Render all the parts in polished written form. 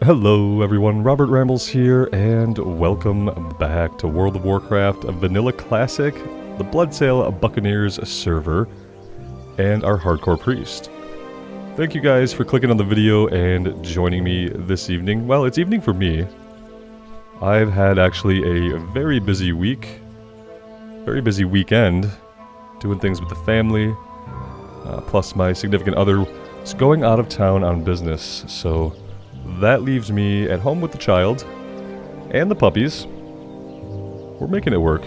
Hello everyone, Robert Rambles here, and welcome back to World of Warcraft Vanilla Classic, the Bloodsail Buccaneers server, and our Hardcore Priest. Thank you guys for clicking on the video and joining me this evening. Well, it's evening for me. I've had actually a very busy week, very busy weekend, doing things with the family, plus my significant other is going out of town on business, so that leaves me at home with the child and the puppies. We're making it work.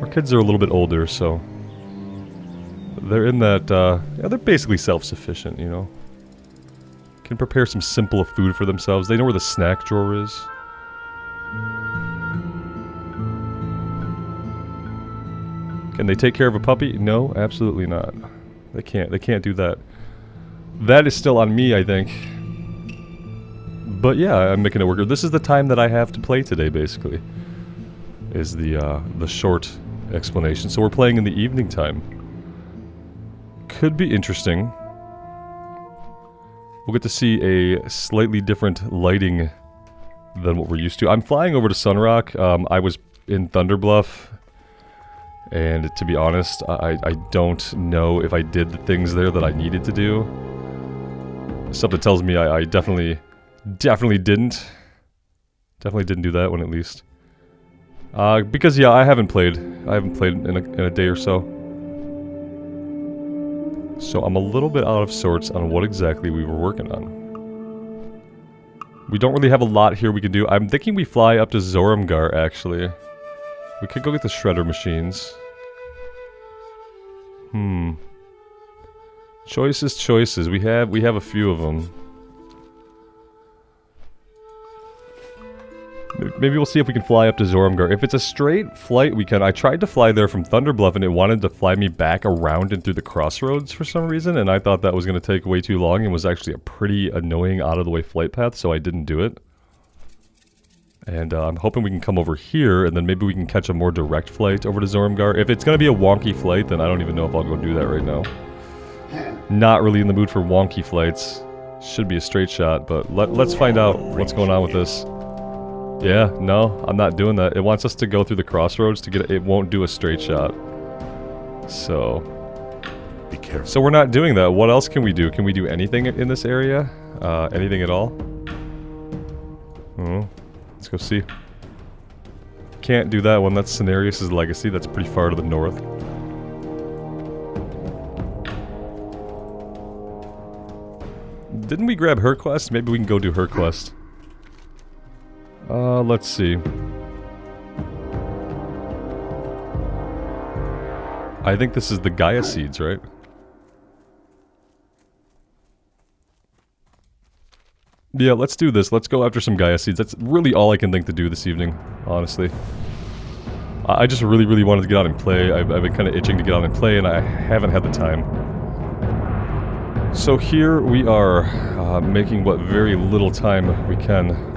Our kids are a little bit older, so they're in that, yeah, they're basically self-sufficient, you know. Can prepare some simple food for themselves. They know where the snack drawer is. Can they take care of a puppy? No, absolutely not. They can't do that. That is still on me, I think. But yeah, I'm making it work. This is the time that I have to play today, basically. Is the short explanation. So we're playing in the evening time. Could be interesting. We'll get to see a slightly different lighting than what we're used to. I'm flying over to Sunrock. I was in Thunderbluff. And to be honest, I don't know if I did the things there that I needed to do. Something tells me I definitely didn't. Definitely didn't do that one, at least. Because yeah, I haven't played in a day or so. So I'm a little bit out of sorts on what exactly we were working on. We don't really have a lot here we can do. I'm thinking we fly up to Zoramgar, actually. We could go get the shredder machines. Choices. We have a few of them. Maybe we'll see if we can fly up to Zoramgar. If it's a straight flight, we can. I tried to fly there from Thunderbluff and it wanted to fly me back around and through the crossroads for some reason, and I thought that was going to take way too long and was actually a pretty annoying out-of-the-way flight path, so I didn't do it. And I'm hoping we can come over here, and then maybe we can catch a more direct flight over to Zoramgar. If it's going to be a wonky flight, then I don't even know if I'll go do that right now. Not really in the mood for wonky flights. Should be a straight shot, but let's find out what's going on with this. Yeah, no, I'm not doing that. It wants us to go through the crossroads to get it won't do a straight shot. So be careful. So we're not doing that. What else can we do? Can we do anything in this area? Anything at all? Oh. Let's go see. Can't do that one. That's Cenarius' legacy. That's pretty far to the north. Didn't we grab her quest? Maybe we can go do her quest. Let's see. I think this is the Gaia seeds, right? Yeah, let's do this. Let's go after some Gaia seeds. That's really all I can think to do this evening, honestly. I just really wanted to get out and play. I've been kind of itching to get out and play, and I haven't had the time. So here we are, making what very little time we can.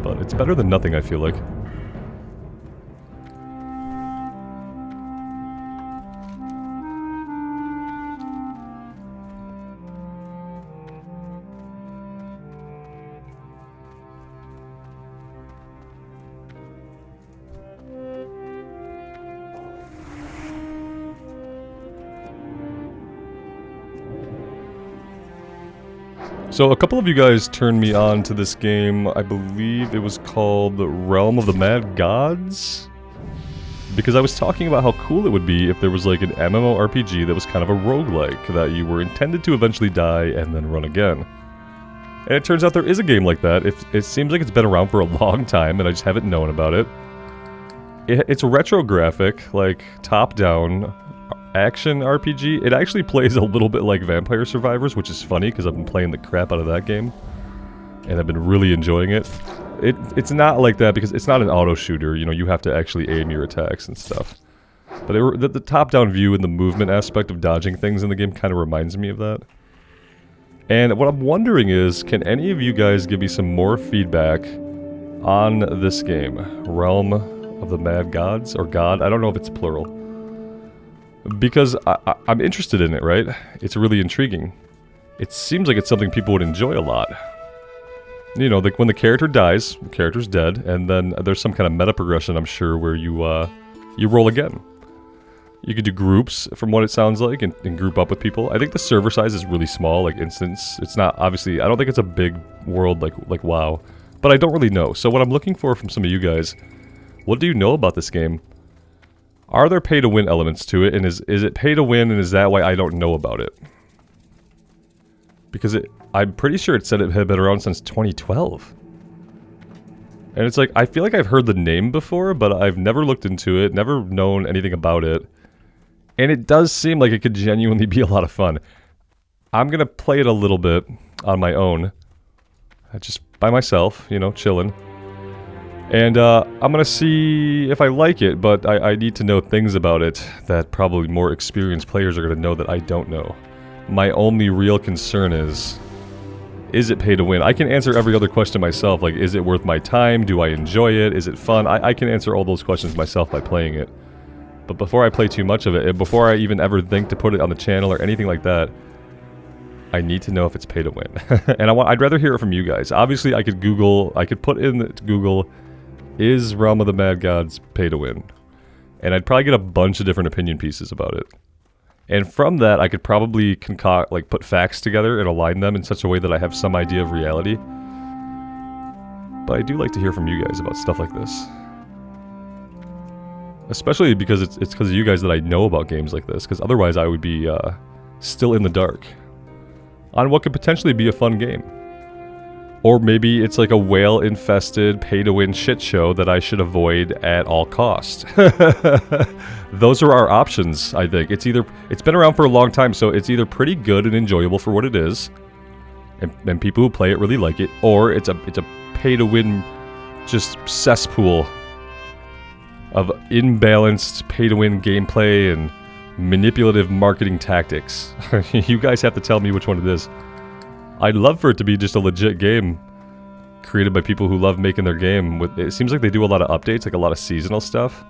But it's better than nothing, I feel like. So a couple of you guys turned me on to this game. I believe it was called Realm of the Mad Gods? Because I was talking about how cool it would be if there was like an MMORPG that was kind of a roguelike, that you were intended to eventually die and then run again. And it turns out there is a game like that. It seems like it's been around for a long time and I just haven't known about it. It's retro graphic, like top-down action RPG. It actually plays a little bit like Vampire Survivors, which is funny because I've been playing the crap out of that game and I've been really enjoying it. It's not like that because it's not an auto shooter, you know, you have to actually aim your attacks and stuff. But the top-down view and the movement aspect of dodging things in the game kind of reminds me of that. And what I'm wondering is, can any of you guys give me some more feedback on this game? Realm of the Mad Gods? Or God? I don't know if it's plural. Because I'm interested in it, right? It's really intriguing. it seems like it's something people would enjoy a lot. You know, like when the character dies, the character's dead, and then there's some kind of meta progression, I'm sure, where you roll again. You could do groups, from what it sounds like, and group up with people. I think the server size is really small, like instance. It's not, obviously, I don't think it's a big world like WoW. But I don't really know. So what I'm looking for from some of you guys, what do you know about this game? Are there pay-to-win elements to it, and is it pay-to-win, and is that why I don't know about it? Because I'm pretty sure it said it had been around since 2012. And it's like, I feel like I've heard the name before, but I've never looked into it, never known anything about it. And it does seem like it could genuinely be a lot of fun. I'm gonna play it a little bit on my own. Just by myself, you know, chilling. And I'm gonna see if I like it, but I need to know things about it that probably more experienced players are gonna know that I don't know. My only real concern is it pay to win? I can answer every other question myself, like, is it worth my time? Do I enjoy it? Is it fun? I can answer all those questions myself by playing it. But before I play too much of it, and before I even ever think to put it on the channel or anything like that, I need to know if it's pay to win. And I'd rather hear it from you guys. Obviously, I could put in Google, is Realm of the Mad Gods pay to win? And I'd probably get a bunch of different opinion pieces about it. And from that, I could probably concoct, like, put facts together and align them in such a way that I have some idea of reality. But I do like to hear from you guys about stuff like this. Especially because it's because of you guys that I know about games like this, because otherwise I would be still in the dark on what could potentially be a fun game. Or maybe it's like a whale-infested, pay-to-win shit show that I should avoid at all cost. Those are our options, I think. It's been around for a long time, so it's either pretty good and enjoyable for what it is, and people who play it really like it, or it's a pay-to-win just cesspool of imbalanced pay-to-win gameplay and manipulative marketing tactics. You guys have to tell me which one it is. I'd love for it to be just a legit game created by people who love making their game. It seems like they do a lot of updates, like a lot of seasonal stuff.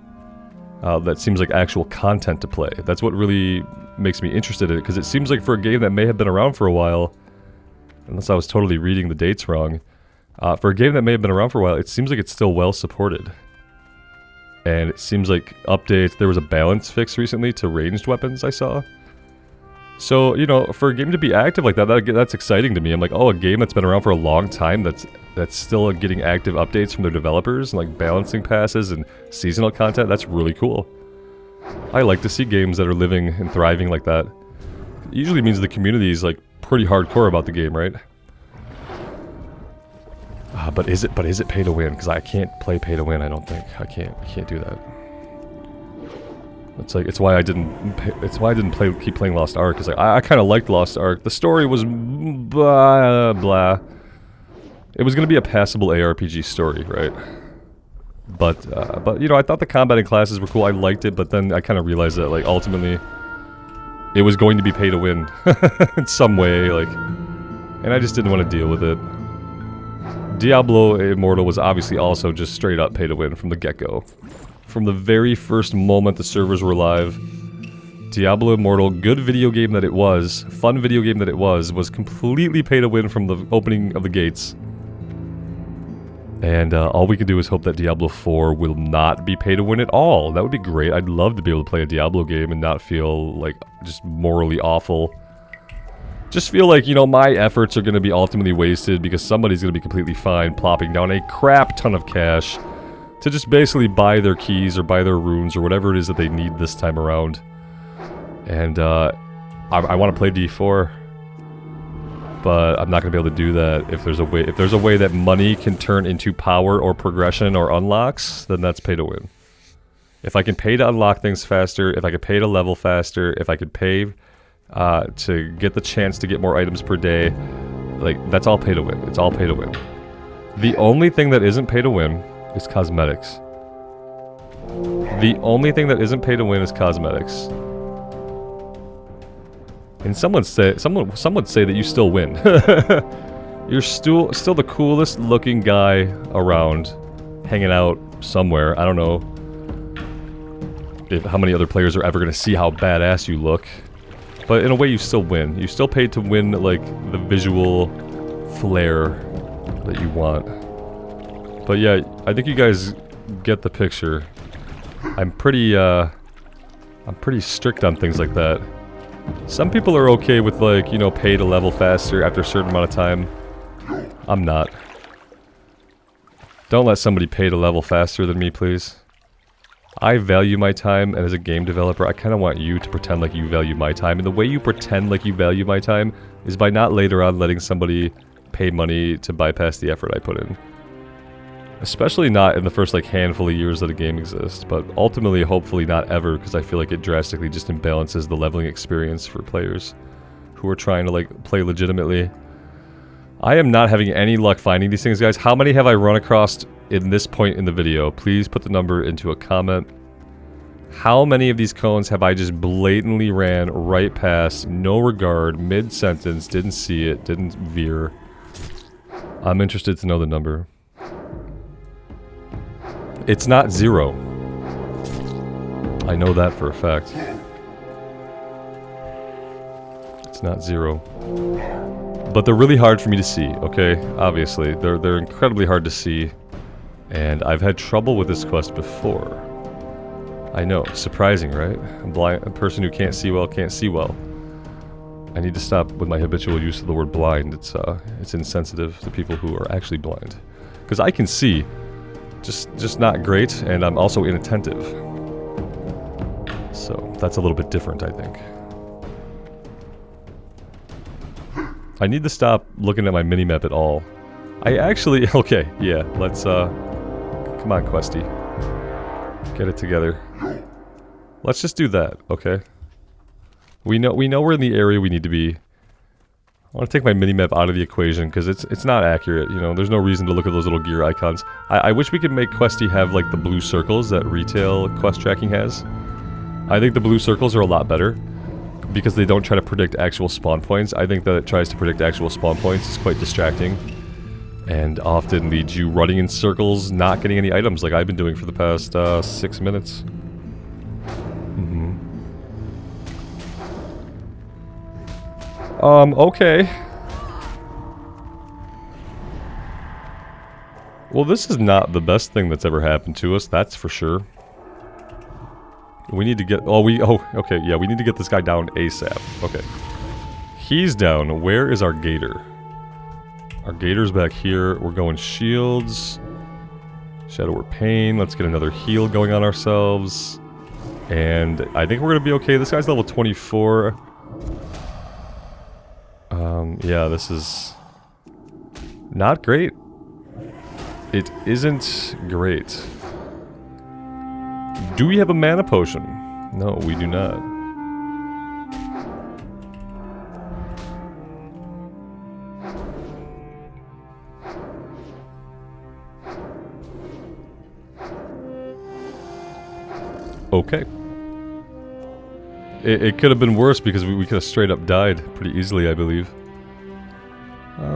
That seems like actual content to play. That's what really makes me interested in it, because it seems like for a game that may have been around for a while, unless I was totally reading the dates wrong, for a game that may have been around for a while, it seems like it's still well supported. And it seems like updates, there was a balance fix recently to ranged weapons I saw. So, you know, for a game to be active like that's exciting to me. I'm like, oh, a game that's been around for a long time that's still getting active updates from their developers, and like balancing passes and seasonal content, that's really cool. I like to see games that are living and thriving like that. It usually means the community is like pretty hardcore about the game, right? But is it pay to win? Because I can't play pay to win, I don't think. I can't do that. It's why I didn't keep playing Lost Ark. It's like I kind of liked Lost Ark. The story was blah blah. It was gonna be a passable ARPG story, right? But you know, I thought the combat and classes were cool. I liked it, but then I kind of realized that like ultimately it was going to be pay to win in some way, like, and I just didn't want to deal with it. Diablo Immortal was obviously also just straight up pay to win from the get-go. From the very first moment the servers were live, Diablo Immortal, good video game that it was, fun video game that it was completely pay to win from the opening of the gates. And all we can do is hope that Diablo 4 will not be pay to win at all. That would be great. I'd love to be able to play a Diablo game and not feel like just morally awful. Just feel like, you know, my efforts are going to be ultimately wasted because somebody's going to be completely fine plopping down a crap ton of cash to just basically buy their keys or buy their runes or whatever it is that they need this time around. And I want to play D4, but I'm not going to be able to do that if there's a way that money can turn into power or progression or unlocks, then that's pay to win. If I can pay to unlock things faster, if I could pay to level faster, if I could pay to get the chance to get more items per day, like, that's all pay to win. It's all pay to win. The only thing that isn't pay to win is cosmetics. The only thing that isn't pay to win is cosmetics. And some would say that you still win. You're still the coolest looking guy around, hanging out somewhere. I don't know how many other players are ever going to see how badass you look. But in a way, you still win. You still paid to win, like, the visual flair that you want. But yeah, I think you guys get the picture. I'm pretty strict on things like that. Some people are okay with, like, you know, pay to level faster after a certain amount of time. I'm not. Don't let somebody pay to level faster than me, please. I value my time, and as a game developer, I kind of want you to pretend like you value my time. And the way you pretend like you value my time is by not later on letting somebody pay money to bypass the effort I put in. Especially not in the first, like, handful of years that a game exists, but ultimately, hopefully not ever, because I feel like it drastically just imbalances the leveling experience for players who are trying to, like, play legitimately. I am not having any luck finding these things, guys. How many have I run across in this point in the video? Please put the number into a comment. How many of these cones have I just blatantly ran right past, no regard, mid-sentence, didn't see it, didn't veer? I'm interested to know the number. It's not 0. I know that for a fact. It's not 0. But they're really hard for me to see, okay? Obviously. They're incredibly hard to see. And I've had trouble with this quest before. I know, surprising, right? A person who can't see well can't see well. I need to stop with my habitual use of the word blind. It's insensitive to people who are actually blind. Because I can see, just not great, and I'm also inattentive. So, that's a little bit different, I think. I need to stop looking at my minimap at all. I actually... Okay, yeah, let's, come on, Questie. Get it together. Let's just do that, okay? We know we're in the area we need to be. I want to take my minimap out of the equation, because it's not accurate, you know? There's no reason to look at those little gear icons. I wish we could make Questie have, like, the blue circles that retail quest tracking has. I think the blue circles are a lot better, because they don't try to predict actual spawn points. I think that it tries to predict actual spawn points is quite distracting. And often leads you running in circles, not getting any items like I've been doing for the past 6 minutes. Okay. Well, this is not the best thing that's ever happened to us, that's for sure. We need to get... okay, yeah, we need to get this guy down ASAP. Okay. He's down. Where is our gator? Our gator's back here. We're going shields. Shadow or pain. Let's get another heal going on ourselves. And I think we're going to be okay. This guy's level 24. Yeah, this is... not great. It isn't great. Do we have a mana potion? No, we do not. Okay. It could have been worse because we could have straight up died pretty easily, I believe.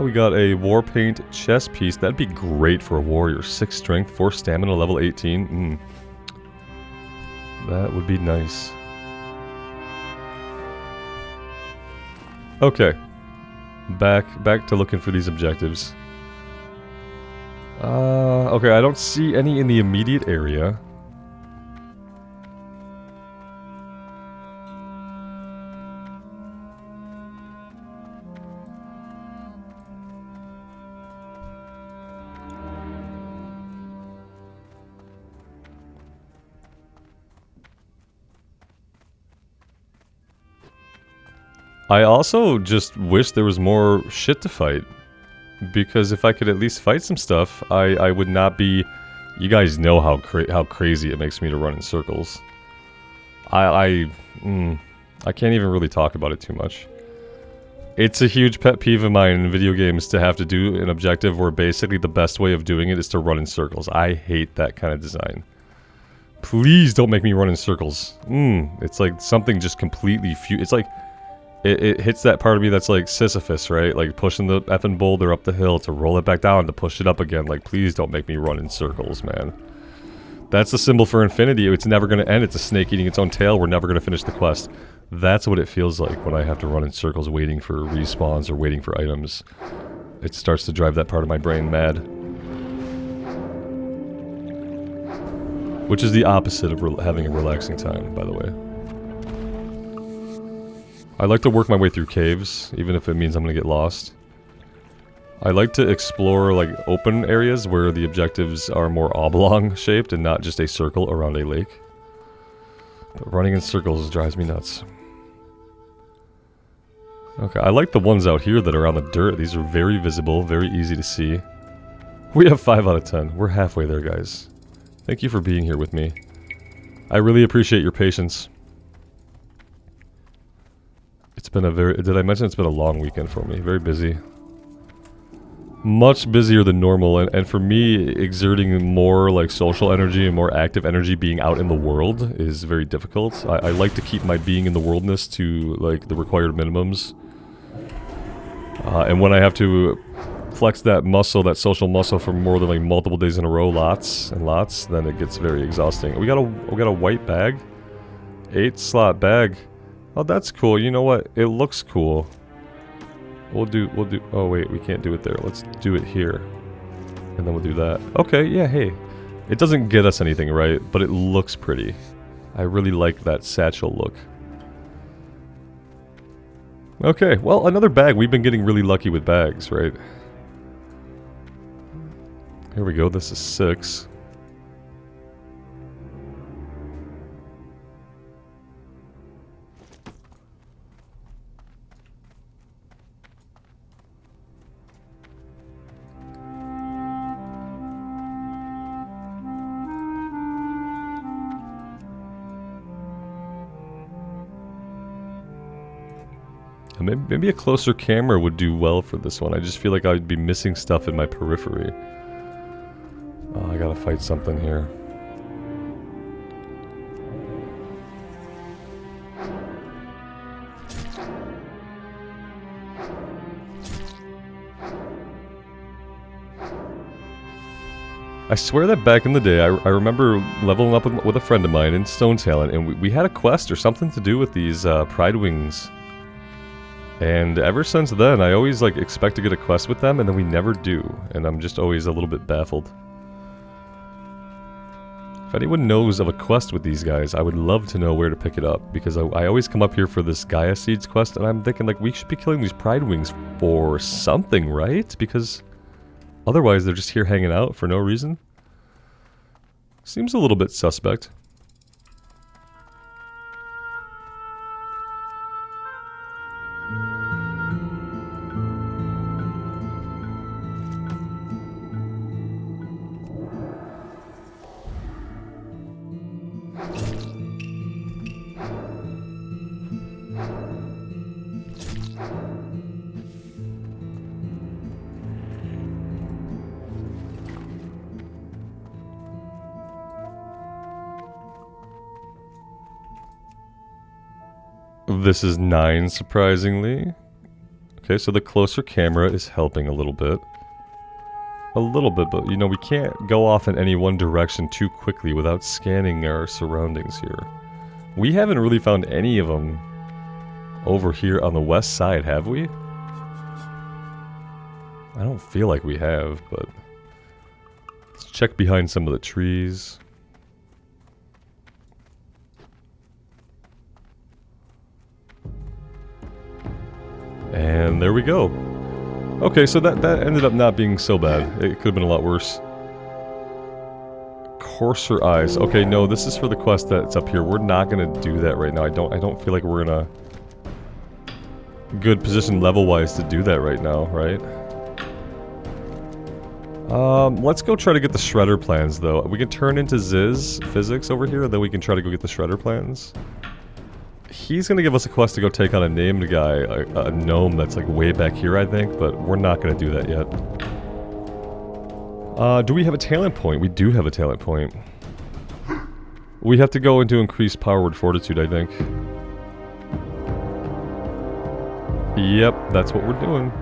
We got a war paint chest piece. That'd be great for a warrior. 6 strength, 4 stamina, level 18. That would be nice. Okay. Back to looking for these objectives. Okay, I don't see any in the immediate area. I also just wish there was more shit to fight. Because if I could at least fight some stuff, I would not be... You guys know how crazy it makes me to run in circles. I can't even really talk about it too much. It's a huge pet peeve of mine in video games to have to do an objective where basically the best way of doing it is to run in circles. I hate that kind of design. Please don't make me run in circles. It's like something just completely... It's like... It hits that part of me that's like Sisyphus, right? Like pushing the effing boulder up the hill to roll it back down to push it up again. Like, please don't make me run in circles, man. That's the symbol for infinity. It's never going to end. It's a snake eating its own tail. We're never going to finish the quest. That's what it feels like when I have to run in circles waiting for respawns or waiting for items. It starts to drive that part of my brain mad. Which is the opposite of having a relaxing time, by the way. I like to work my way through caves, even if it means I'm gonna get lost. I like to explore like open areas where the objectives are more oblong shaped and not just a circle around a lake. But running in circles drives me nuts. Okay, I like the ones out here that are on the dirt. These are very visible, very easy to see. We have 5 out of 10. We're halfway there, guys. Thank you for being here with me. I really appreciate your patience. It's been a very... Did I mention it's been a long weekend for me? Very busy. Much busier than normal, and for me, exerting more like social energy and more active energy being out in the world is very difficult. I like to keep my being in the worldness to like the required minimums. And when I have to flex that muscle, that social muscle for more than like multiple days in a row, lots and lots, then it gets very exhausting. We got a white bag? 8-slot bag. Oh, that's cool. You know what? It looks cool. We'll do, oh wait, we can't do it there. Let's do it here. And then we'll do that. Okay, yeah, hey. It doesn't get us anything, right? But it looks pretty. I really like that satchel look. Okay, well, another bag. We've been getting really lucky with bags, right? Here we go, this is 6. Maybe a closer camera would do well for this one. I just feel like I'd be missing stuff in my periphery. Oh, I gotta fight something here. I swear that back in the day, I remember leveling up with a friend of mine in Stone Talent, and we had a quest or something to do with these Pride Wings. And ever since then, I always like expect to get a quest with them, and then we never do. And I'm just always a little bit baffled. If anyone knows of a quest with these guys, I would love to know where to pick it up. Because I always come up here for this Gaia Seeds quest, and I'm thinking like, we should be killing these Pride Wings for something, right? Because otherwise they're just here hanging out for no reason. Seems a little bit suspect. This is 9, surprisingly. Okay, so the closer camera is helping a little bit. A little bit, but you know, we can't go off in any one direction too quickly without scanning our surroundings here. We haven't really found any of them over here on the west side, have we? I don't feel like we have, but let's check behind some of the trees. And there we go. Okay, so that ended up not being so bad. It could have been a lot worse. Coarser eyes. Okay, no, this is for the quest that's up here. We're not gonna do that right now. I don't feel like we're in a good position level-wise to do that right now, right? Let's go try to get the shredder plans, though. We can turn into Ziz physics over here, and then we can try to go get the shredder plans. He's gonna give us a quest to go take on a named guy, a gnome that's like way back here, I think, but we're not gonna do that yet. Do we have a talent point? We do have a talent point. We have to go into increased power word fortitude, I think. Yep, that's what we're doing.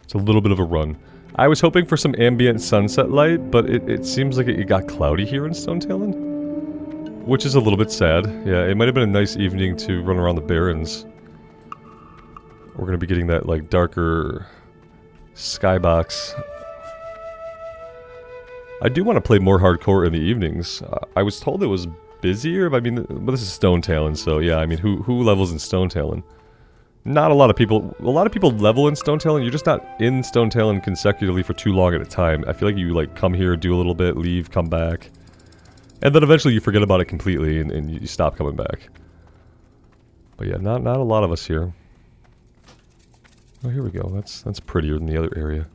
It's a little bit of a run. I was hoping for some ambient sunset light, but it seems like it got cloudy here in Stone Talon. Which is a little bit sad. Yeah, it might have been a nice evening to run around the Barrens. We're gonna be getting that, like, darker skybox. I do want to play more hardcore in the evenings. I was told it was busier, but I mean, but this is Stone Talon, so yeah, I mean, who levels in Stone Talon? Not a lot of people. A lot of people level in Stone Talon. You're just not in Stone Talon consecutively for too long at a time. I feel like you like come here, do a little bit, leave, come back, and then eventually you forget about it completely and you stop coming back. But yeah, not a lot of us here. Oh, here we go. That's prettier than the other area.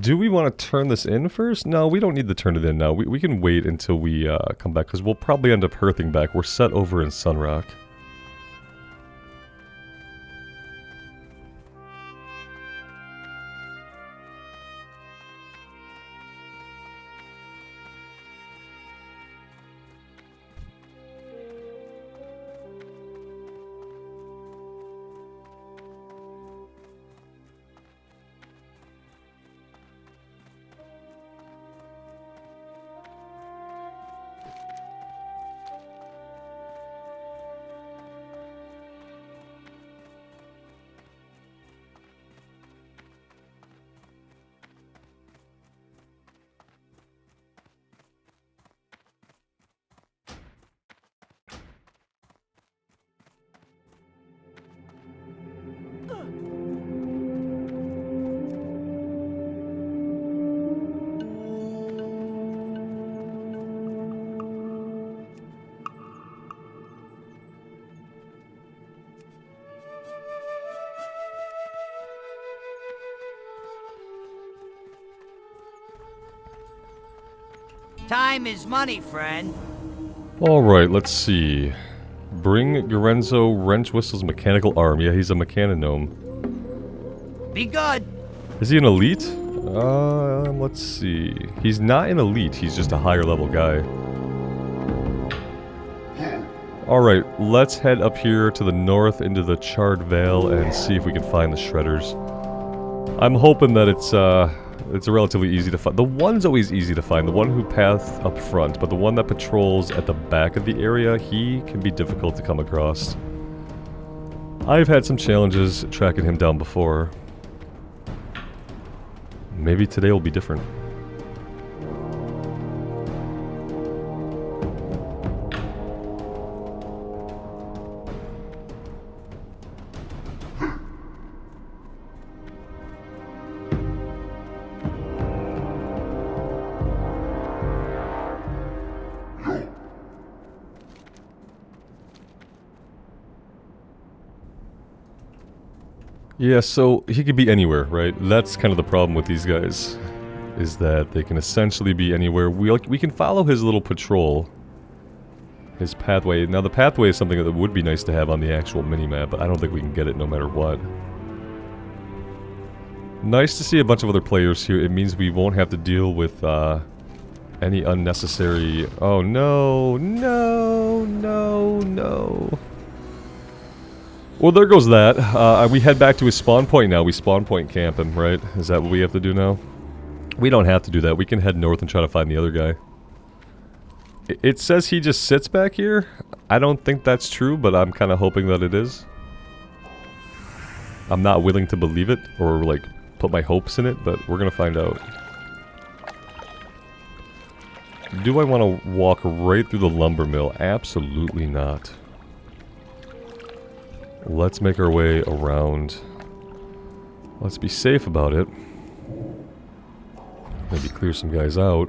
Do we want to turn this in first? No, we don't need to turn it in now. We can wait until we come back, because we'll probably end up hearthing back. We're set over in Sunrock. Time is money, friend. Alright, let's see. Bring Garenzo Wrench Whistle's mechanical arm. Yeah, he's a mechanonome. Be good. Is he an elite? Let's see. He's not an elite, he's just a higher level guy. Alright, let's head up here to the north into the Charred Vale and see if we can find the shredders. I'm hoping that it's relatively easy to find. The one's always easy to find, the one who paths up front, but the one that patrols at the back of the area, he can be difficult to come across. I've had some challenges tracking him down before. Maybe today will be different. Yeah, so he could be anywhere, right? That's kind of the problem with these guys, is that they can essentially be anywhere. We can follow his little patrol, his pathway. Now the pathway is something that would be nice to have on the actual minimap, but I don't think we can get it no matter what. Nice to see a bunch of other players here. It means we won't have to deal with any unnecessary... Oh no, no, no, no. Well, there goes that. We head back to his spawn point now. We spawn point camp him, right? Is that what we have to do now? We don't have to do that. We can head north and try to find the other guy. It says he just sits back here. I don't think that's true, but I'm kind of hoping that it is. I'm not willing to believe it, or like, put my hopes in it, but we're gonna find out. Do I want to walk right through the lumber mill? Absolutely not. Let's make our way around. Let's be safe about it. Maybe clear some guys out.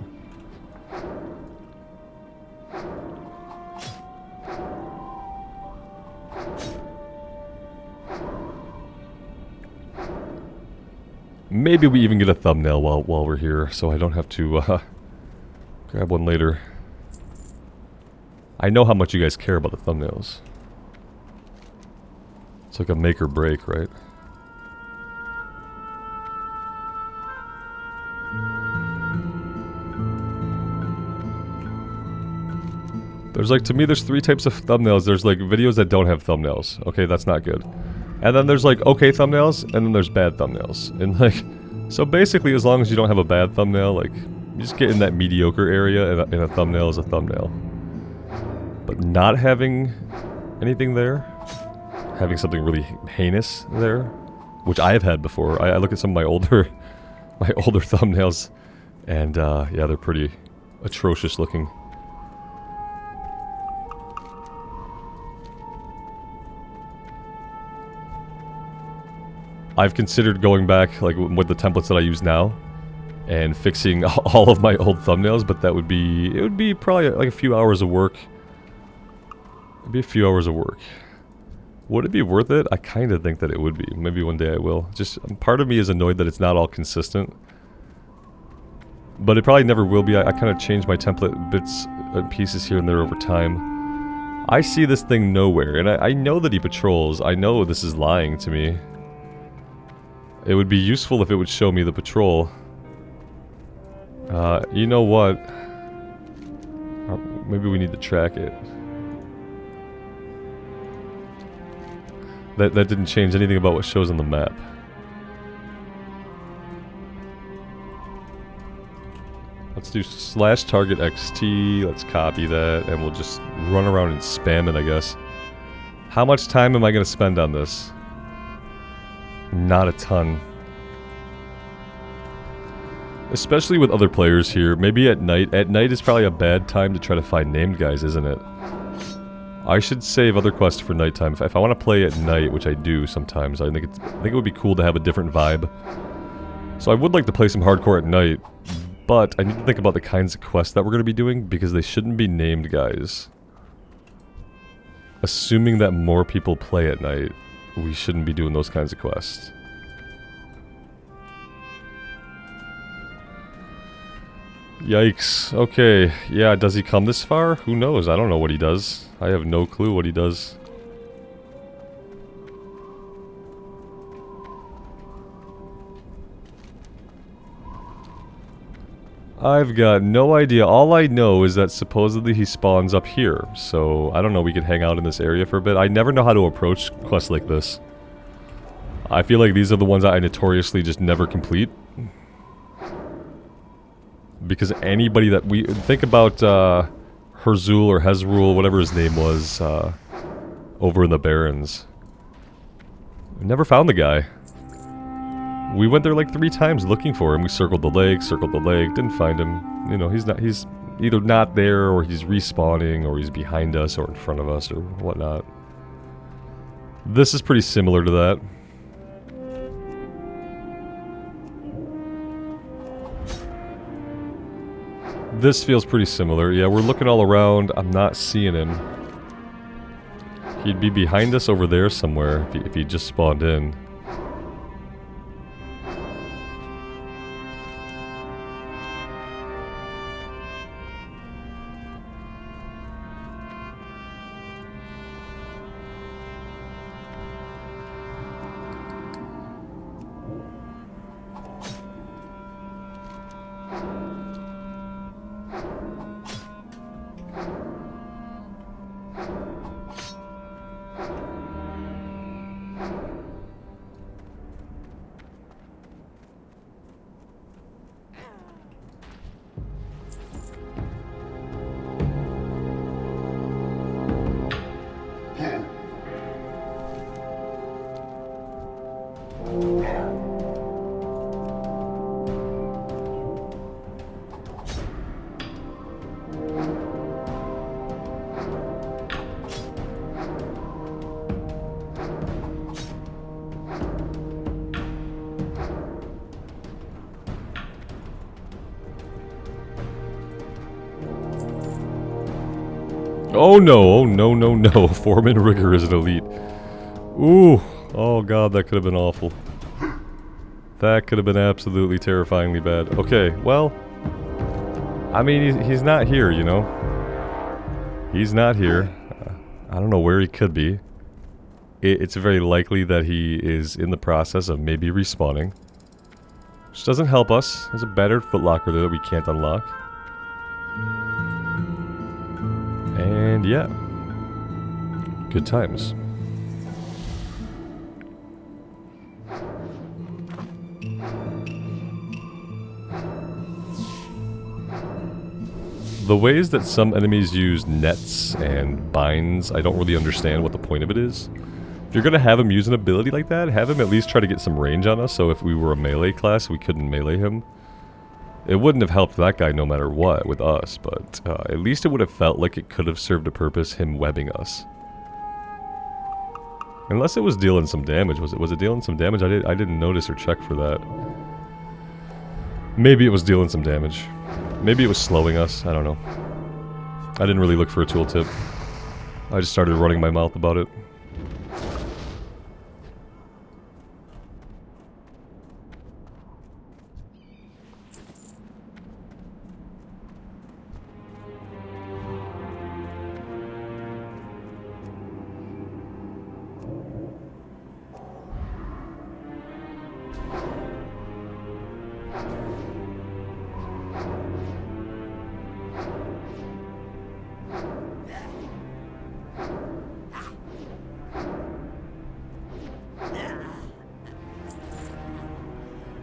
Maybe we even get a thumbnail while we're here, so I don't have to grab one later. I know how much you guys care about the thumbnails. It's like a make or break, right? There's like, to me, there's 3 types of thumbnails. There's like videos that don't have thumbnails. Okay, that's not good. And then there's like okay thumbnails, and then there's bad thumbnails. And like, so basically, as long as you don't have a bad thumbnail, like, you just get in that mediocre area, and a thumbnail is a thumbnail. But not having anything there, having something really heinous there, which I have had before. I look at some of my older thumbnails, and yeah, they're pretty atrocious looking. I've considered going back, like, with the templates that I use now, and fixing all of my old thumbnails, but it would be probably like a few hours of work. It'd be a few hours of work. Would it be worth it? I kind of think that it would be. Maybe one day I will. Just, part of me is annoyed that it's not all consistent. But it probably never will be. I kind of change my template bits and pieces here and there over time. I see this thing nowhere, and I know that he patrols. I know this is lying to me. It would be useful if it would show me the patrol. You know what? Maybe we need to track it. That didn't change anything about what shows on the map. Let's do /target XT, let's copy that, and we'll just run around and spam it, I guess. How much time am I going to spend on this? Not a ton. Especially with other players here. Maybe at night. At night is probably a bad time to try to find named guys, isn't it? I should save other quests for nighttime. If I want to play at night, which I do sometimes, I think it would be cool to have a different vibe. So I would like to play some hardcore at night, but I need to think about the kinds of quests that we're going to be doing, because they shouldn't be named guys. Assuming that more people play at night, we shouldn't be doing those kinds of quests. Yikes. Okay. Yeah, does he come this far? Who knows? I don't know what he does. I have no clue what he does. I've got no idea. All I know is that supposedly he spawns up here. So, I don't know, we could hang out in this area for a bit. I never know how to approach quests like this. I feel like these are the ones that I notoriously just never complete. Because anybody that we... Think about Herzul or Hezrul, whatever his name was, over in the Barrens. Never found the guy. We went there like 3 times looking for him. We circled the lake, didn't find him. You know, he's either not there, or he's respawning, or he's behind us, or in front of us, or whatnot. This is pretty similar to that. This feels pretty similar. Yeah, we're looking all around. I'm not seeing him. He'd be behind us over there somewhere if he just spawned in. Oh no, no. Foreman Rigger is an elite. Ooh, oh god, that could have been awful. That could have been absolutely terrifyingly bad. Okay, well, I mean, he's not here, you know? He's not here. I don't know where he could be. It's very likely that he is in the process of maybe respawning. Which doesn't help us. There's a battered footlocker there that we can't unlock. And yeah, good times. The ways that some enemies use nets and binds, I don't really understand what the point of it is. If you're gonna have him use an ability like that, have him at least try to get some range on us, so if we were a melee class, we couldn't melee him. It wouldn't have helped that guy no matter what with us, but at least it would have felt like it could have served a purpose, him webbing us. Unless it was dealing some damage. Was it dealing some damage? I didn't notice or check for that. Maybe it was dealing some damage. Maybe it was slowing us, I don't know. I didn't really look for a tooltip. I just started running my mouth about it.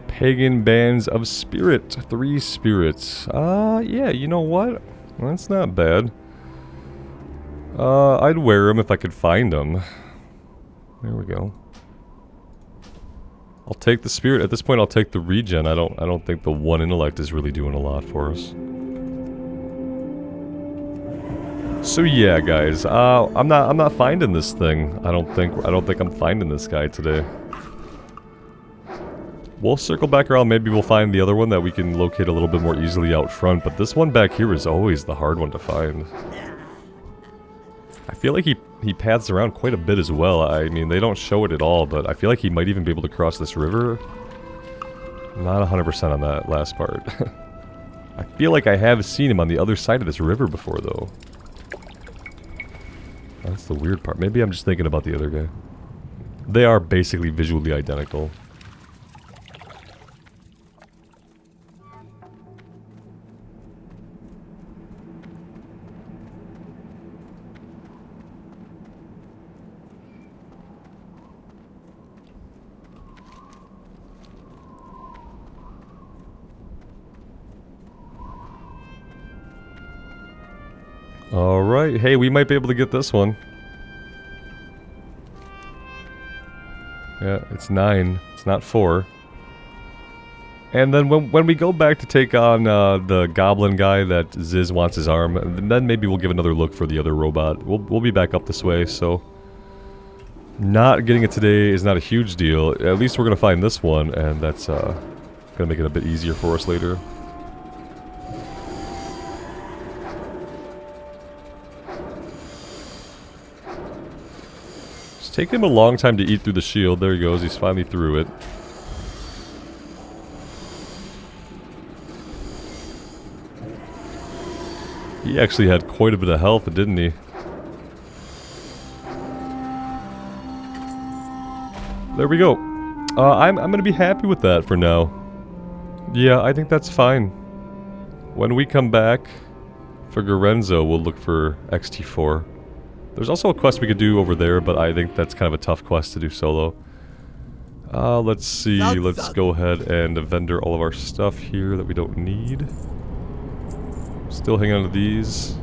Pagan bands of spirit. 3 spirits. Yeah, you know what? That's not bad. I'd wear them if I could find them. There we go. I'll take the spirit. At this point, I'll take the regen. I don't think the 1 intellect is really doing a lot for us. So yeah, guys. I'm not finding this thing. I don't think I'm finding this guy today. We'll circle back around, maybe we'll find the other one that we can locate a little bit more easily out front, but this one back here is always the hard one to find. I feel like he paths around quite a bit as well. I mean, they don't show it at all, but I feel like he might even be able to cross this river. Not 100% on that last part. I feel like I have seen him on the other side of this river before, though. That's the weird part. Maybe I'm just thinking about the other guy. They are basically visually identical. Alright, hey, we might be able to get this one. Yeah, it's 9. It's not 4. And then when we go back to take on the goblin guy that Ziz wants his arm, then maybe we'll give another look for the other robot. We'll be back up this way, so... Not getting it today is not a huge deal. At least we're going to find this one, and that's going to make it a bit easier for us later. Take him a long time to eat through the shield. There he goes. He's finally through it. He actually had quite a bit of health, didn't he? There we go. I'm going to be happy with that for now. Yeah, I think that's fine. When we come back for Gorenzo, we'll look for XT4. There's also a quest we could do over there, but I think that's kind of a tough quest to do solo. Let's see. Let's go ahead and vendor all of our stuff here that we don't need. Still hang on to these.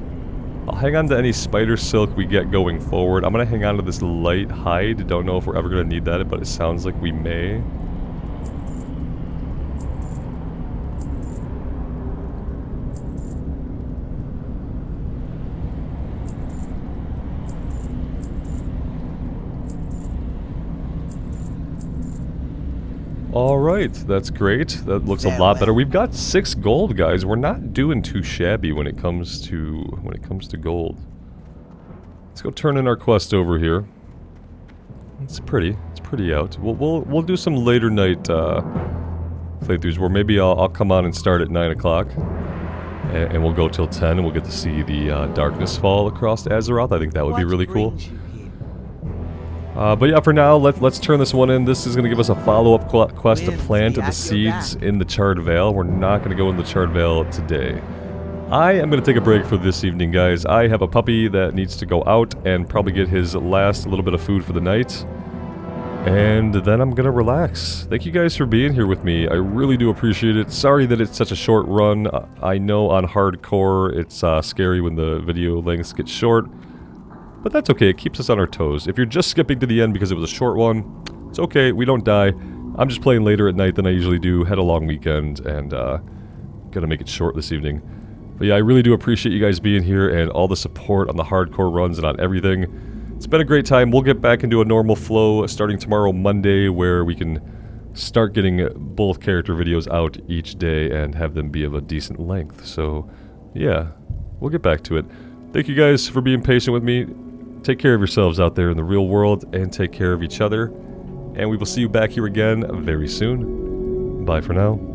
I'll hang on to any spider silk we get going forward. I'm going to hang on to this light hide. Don't know if we're ever going to need that, but it sounds like we may. Alright, that's great. That looks a lot better. We've got 6 gold, guys. We're not doing too shabby when it comes to gold. Let's go turn in our quest over here. It's pretty. It's pretty out. We'll do some later night playthroughs where maybe I'll come on and start at 9 o'clock. And we'll go till 10 and we'll get to see the darkness fall across Azeroth. I think that would be really cool. But yeah, for now, let's turn this one in. This is going to give us a follow-up quest to plant the seeds in the Charred Vale. We're not going to go in the Charred Vale today. I am going to take a break for this evening, guys. I have a puppy that needs to go out and probably get his last little bit of food for the night. And then I'm going to relax. Thank you guys for being here with me. I really do appreciate it. Sorry that it's such a short run. I know on hardcore it's scary when the video lengths get short. But that's okay. It keeps us on our toes. If you're just skipping to the end because it was a short one, it's okay. We don't die. I'm just playing later at night than I usually do. Had a long weekend and gonna make it short this evening. But yeah, I really do appreciate you guys being here and all the support on the hardcore runs and on everything. It's been a great time. We'll get back into a normal flow starting tomorrow, Monday, where we can start getting both character videos out each day and have them be of a decent length. So yeah, we'll get back to it. Thank you guys for being patient with me. Take care of yourselves out there in the real world and take care of each other. And we will see you back here again very soon. Bye for now.